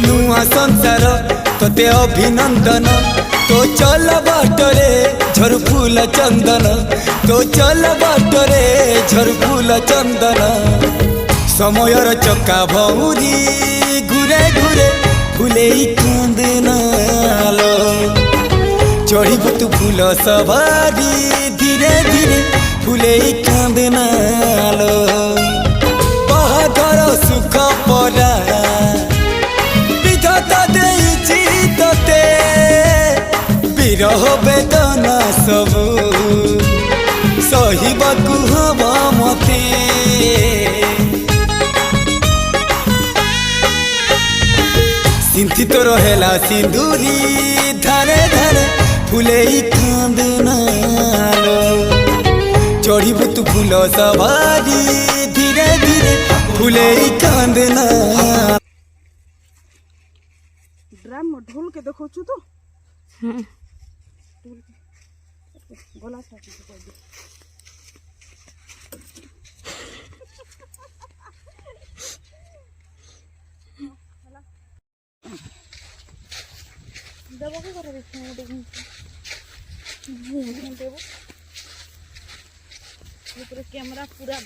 नुआ संसार तोते अभिनंदन तो चल बाटरे झर फूल चंदन तो चल बाटरे झर फूल चंदन समयर चक्का भौरी घुरे घुरे फुले कांदनालो चढ़ब तू फूल सवारी धीरे धीरे फुले कांदनालो बाहागर सुख परा विधाता देइछि तोते विरह वेदना सबु सहिबाकु हवा मते सिंथी तो रहेला सिंदूरी धारे धारे फुले कांदनालो चढ़ब तू फूल सवारी धीरे धीरे फुले कांदना ड्राम ढोल के देखो तो गला देव के कर देव कैमरा पूरा